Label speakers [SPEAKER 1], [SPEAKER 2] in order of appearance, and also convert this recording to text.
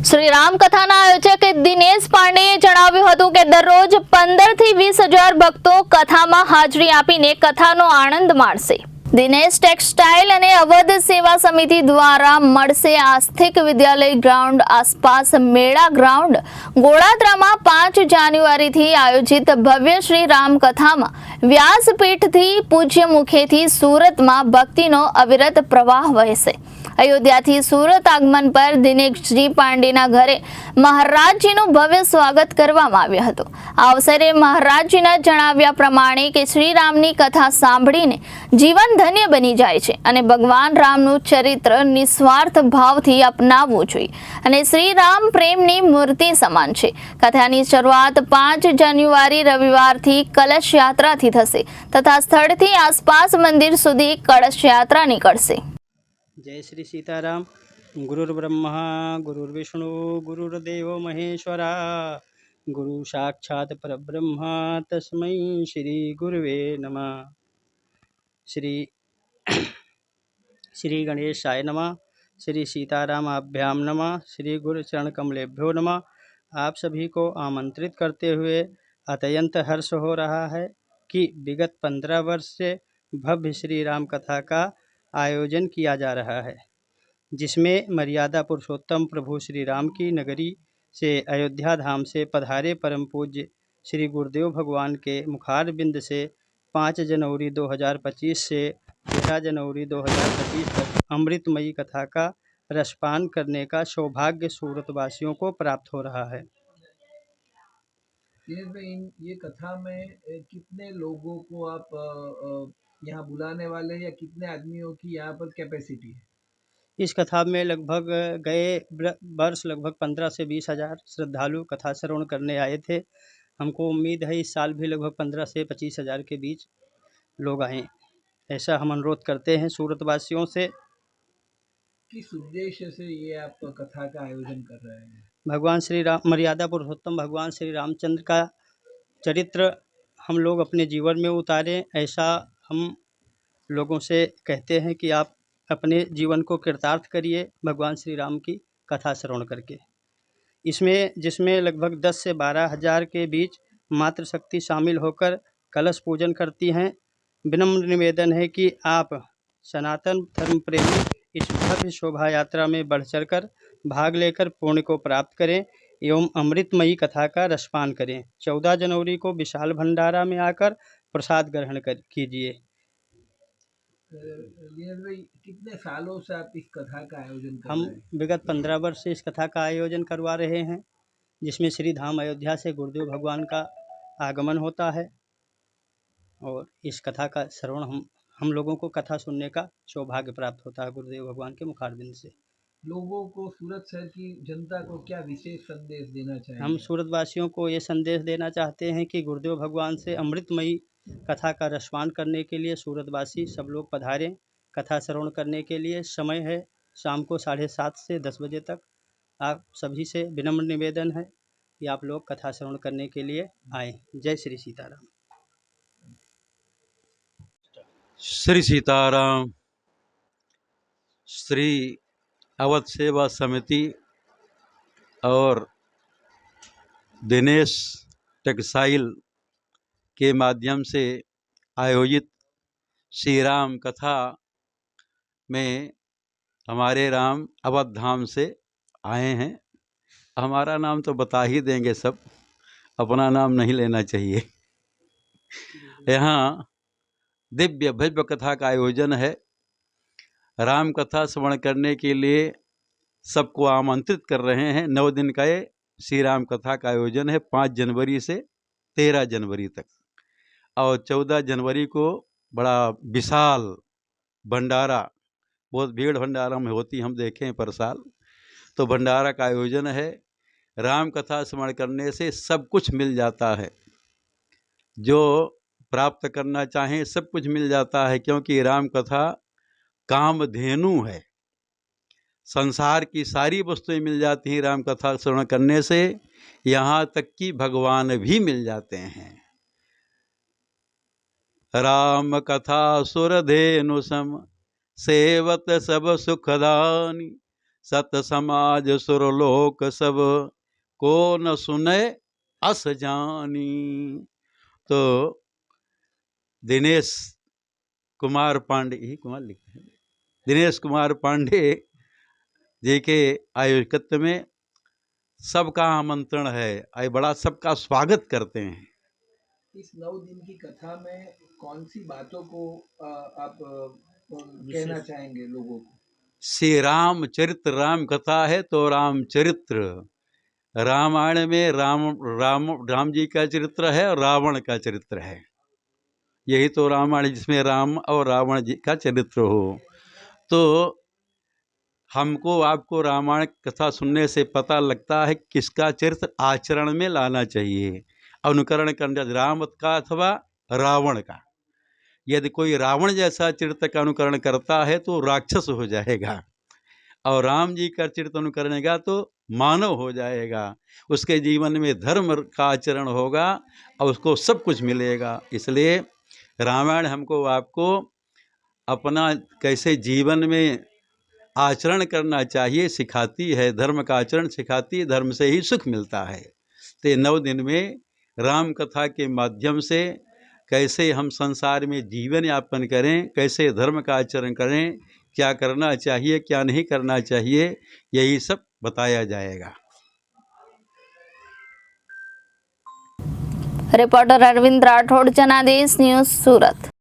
[SPEAKER 1] શ્રી રામ કથાના આયોજક દિનેશ પાંડેએ જણાવ્યું હતું કે દરરોજ 15 થી 20,000 ભક્તો કથામાં હાજરી આપીને કથાનો આનંદ માણશે। દિનેશ ટેક્સટાઇલ અને અવધ સેવા સમિતિ દ્વારા મળશે આસ્થિક વિદ્યાલય ગ્રાઉન્ડ આસપાસ મેળા ગ્રાઉન્ડ ગોળાદરામાં 5 જાન્યુઆરીથી આયોજિત ભવ્ય શ્રી રામ કથામાં વ્યાસપીઠથી પૂજ્ય મુખેથી સુરતમાં ભક્તિનો અવિરત પ્રવાહ વહેશે। અયોધ્યાથી સુરત આગમન પર દિનેશજી પાંડેના ઘરે મહારાજજીનું ભવ્ય સ્વાગત કરવામાં આવ્યું હતું। આ અવસરે મહારાજજીના જણાવ્યા પ્રમાણે કે શ્રી રામની કથા સાંભળીને જીવન ધન્ય બની જાય છે અને ભગવાન રામનું ચરિત્ર નિસ્વાર્થ ભાવથી અપનાવવું જોઈએ અને શ્રી રામ પ્રેમની મૂર્તિ સમાન છે। કથાની શરૂઆત 5 જાન્યુઆરી રવિવારથી કલશ યાત્રાથી થશે તથા સ્થળથી આસપાસ મંદિર સુધી કળશ યાત્રા નીકળશે।
[SPEAKER 2] जय श्री सीताराम। गुरुर् ब्रह्मा गुरुर्विष्णु गुरुर्देव महेश्वरा गुरु साक्षात परब्रह्म तस्मै श्री गुरुवे नमः। श्री गणेशाय नमः। श्री सीतारामाभ्याम नमः। श्री गुरु चरण कमलेभ्यो नमः। आप सभी को आमंत्रित करते हुए अत्यंत हर्ष हो रहा है कि विगत 15 वर्ष से भव्य श्री राम कथा का आयोजन किया जा रहा है, जिसमें मर्यादा पुरुषोत्तम प्रभु श्री राम की नगरी से अयोध्या धाम से पधारे परम पूज्य श्री गुरुदेव भगवान के मुखार बिंद से 5 जनवरी 2025 से 13 जनवरी 2025 तक अमृतमयी कथा का रसपान करने का सौभाग्य सूरतवासियों को प्राप्त हो रहा है।
[SPEAKER 3] ये कथा में कितने लोगों को आप यहाँ बुलाने वाले हैं या कितने आदमियों की यहाँ पर कैपेसिटी है?
[SPEAKER 2] इस कथा में लगभग गए वर्ष लगभग 15 से 20 हज़ार श्रद्धालु कथा श्रवण करने आए थे। हमको उम्मीद है इस साल भी लगभग 15 से 25 हज़ार के बीच लोग आए, ऐसा हम अनुरोध करते हैं सूरतवासियों से।
[SPEAKER 3] किस उद्देश्य से ये आप कथा का आयोजन कर रहे हैं?
[SPEAKER 2] भगवान श्री राम, मर्यादा पुरुषोत्तम भगवान श्री रामचंद्र का चरित्र हम लोग अपने जीवन में उतारें, ऐसा हम लोगों से कहते हैं कि आप अपने जीवन को कृतार्थ करिए भगवान श्री राम की कथा श्रवण करके। जिसमें लगभग 10 से 12 हज़ार के बीच मातृशक्ति शामिल होकर कलश पूजन करती हैं। विनम्र निवेदन है कि आप सनातन धर्म प्रेमी इस भव्य शोभा यात्रा में बढ़ चढ़कर भाग लेकर पुण्य को प्राप्त करें एवं अमृतमयी कथा का रसपान करें। 14 जनवरी को विशाल भंडारा में आकर प्रसाद ग्रहण कीजिए।
[SPEAKER 3] कितने सालों से आप इस कथा का आयोजन कर
[SPEAKER 2] हम
[SPEAKER 3] रहे हैं?
[SPEAKER 2] विगत 15 वर्ष से इस कथा का आयोजन करवा रहे हैं, जिसमें श्री धाम अयोध्या से गुरुदेव भगवान का आगमन होता है और इस कथा का श्रवण हम लोगों को कथा सुनने का सौभाग्य प्राप्त होता है गुरुदेव भगवान के मुखारबिंद से।
[SPEAKER 3] लोगों को, सूरत शहर की जनता को क्या विशेष संदेश देना चाहिए?
[SPEAKER 2] हम सूरतवासियों को ये संदेश देना चाहते हैं कि गुरुदेव भगवान से अमृतमयी कथा का रसपान करने के लिए सूरतवासी सब लोग पधारें कथा श्रवण करने के लिए। समय है शाम को 7:30 से 10 बजे तक। आप सभी से विनम्र निवेदन है कि आप लोग कथा श्रवण करने के लिए आएँ। जय श्री सीताराम।
[SPEAKER 4] श्री सीताराम। श्री अवध सेवा समिति और दिनेश टेक्सटाइल के माध्यम से आयोजित श्री राम कथा में हमारे राम अवध धाम से आए हैं। हमारा नाम तो बता ही देंगे सब, अपना नाम नहीं लेना चाहिए। यहाँ दिव्य भव्य कथा का आयोजन है। राम कथा श्रवण करने के लिए सबको आमंत्रित कर रहे हैं। 9 दिन का ये श्री राम कथा का आयोजन है, 5 जनवरी से 13 जनवरी तक। और 14 जनवरी को बड़ा विशाल भंडारा, बहुत भीड़ भंडारा में होती हम देखें पर साल, तो भंडारा का आयोजन है। राम कथा श्रवण करने से सब कुछ मिल जाता है, जो प्राप्त करना चाहें सब कुछ मिल जाता है, क्योंकि राम कथा कामधेनु है। संसार की सारी वस्तुएं मिल जाती हैं राम कथा श्रवण करने से, यहाँ तक कि भगवान भी मिल जाते हैं। राम कथा सुरधेनु सम सेवत सब सुखदानी सत समाज सुरलोक सब, को न सुने अस जानी। तो दिनेश कुमार पांडे, यही कुमार लिखे हैं, दिनेश कुमार पांडे जी के आयोजकत्व में सबका आमंत्रण है, आई बड़ा सबका स्वागत करते हैं।
[SPEAKER 3] इस 9 दिन की कथा में कौन सी बातों को आप कहना चाहेंगे लोगों को?
[SPEAKER 4] श्री रामचरित्र राम कथा है तो रामचरित्र, रामायण में राम जी का चरित्र है और रावण का चरित्र है। यही तो रामायण जिसमें राम और रावण जी का चरित्र हो। तो हमको आपको रामायण कथा सुनने से पता लगता है किसका चरित्र आचरण में लाना चाहिए, अनुकरण करना, राम का अथवा रावण का। यदि कोई रावण जैसा चरित्र का अनुकरण करता है तो राक्षस हो जाएगा, और राम जी का चरित्र अनुकरण करेगा तो मानव हो जाएगा। उसके जीवन में धर्म का आचरण होगा और उसको सब कुछ मिलेगा। इसलिए रामायण हमको आपको अपना कैसे जीवन में आचरण करना चाहिए सिखाती है, धर्म का आचरण सिखाती है, धर्म से ही सुख मिलता है। तो 9 दिन में राम कथा के माध्यम से कैसे हम संसार में जीवन यापन करें, कैसे धर्म का आचरण करें, क्या करना चाहिए क्या नहीं करना चाहिए, यही सब बताया जाएगा।
[SPEAKER 1] रिपोर्टर अरविंद राठौड़, जनादेश न्यूज़, सूरत।